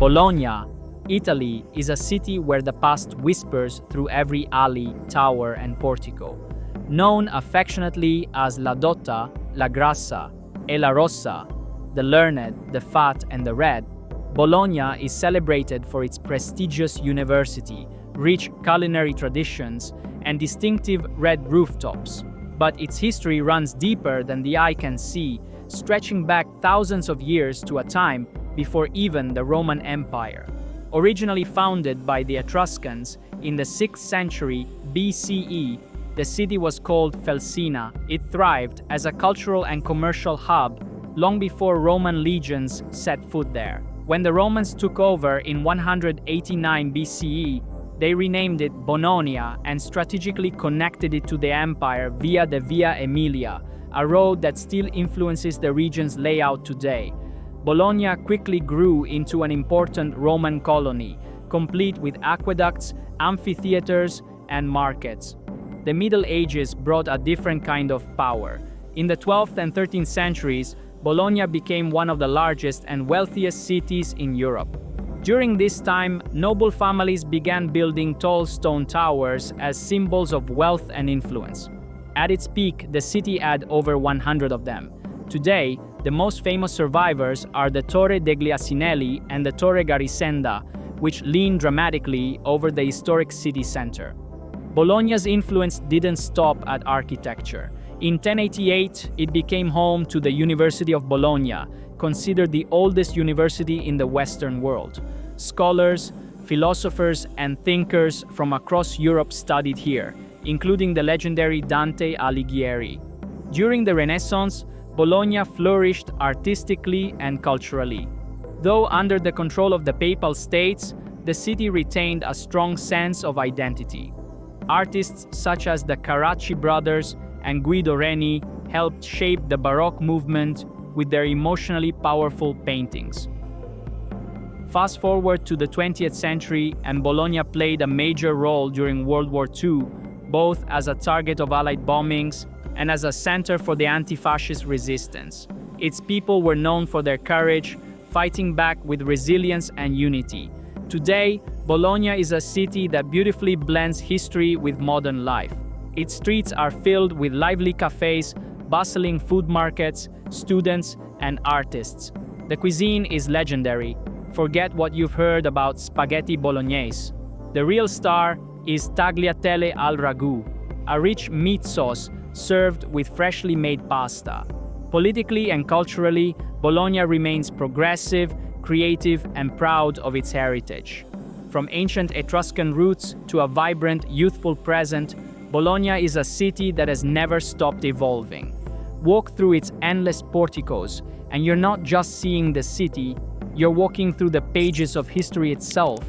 Bologna, Italy, is a city where the past whispers through every alley, tower, and portico. Known affectionately as La Dotta, La Grassa, e La Rossa, the learned, the fat, and the red, Bologna is celebrated for its prestigious university, rich culinary traditions, and distinctive red rooftops. But its history runs deeper than the eye can see, stretching back thousands of years to a time before even the Roman Empire. Originally founded by the Etruscans in the 6th century BCE, the city was called Felsina. It thrived as a cultural and commercial hub long before Roman legions set foot there. When the Romans took over in 189 BCE, they renamed it Bononia and strategically connected it to the empire via the Via Aemilia, a road that still influences the region's layout today. Bologna quickly grew into an important Roman colony, complete with aqueducts, amphitheaters, and markets. The Middle Ages brought a different kind of power. In the 12th and 13th centuries, Bologna became one of the largest and wealthiest cities in Europe. During this time, noble families began building tall stone towers as symbols of wealth and influence. At its peak, the city had over 100 of them. Today, the most famous survivors are the Torre degli Asinelli and the Torre Garisenda, which lean dramatically over the historic city center. Bologna's influence didn't stop at architecture. In 1088, it became home to the University of Bologna, considered the oldest university in the Western world. Scholars, philosophers, and thinkers from across Europe studied here, including the legendary Dante Alighieri. During the Renaissance, Bologna flourished artistically and culturally. Though under the control of the Papal States, the city retained a strong sense of identity. Artists such as the Carracci brothers and Guido Reni helped shape the Baroque movement with their emotionally powerful paintings. Fast forward to the 20th century, and Bologna played a major role during World War II, both as a target of Allied bombings and as a center for the anti-fascist resistance. Its people were known for their courage, fighting back with resilience and unity. Today, Bologna is a city that beautifully blends history with modern life. Its streets are filled with lively cafes, bustling food markets, students, and artists. The cuisine is legendary. Forget what you've heard about spaghetti bolognese. The real star is tagliatelle al ragù, a rich meat sauce served with freshly made pasta. Politically and culturally, Bologna remains progressive, creative, and proud of its heritage. From ancient Etruscan roots to a vibrant, youthful present, Bologna is a city that has never stopped evolving. Walk through its endless porticos, and you're not just seeing the city, you're walking through the pages of history itself.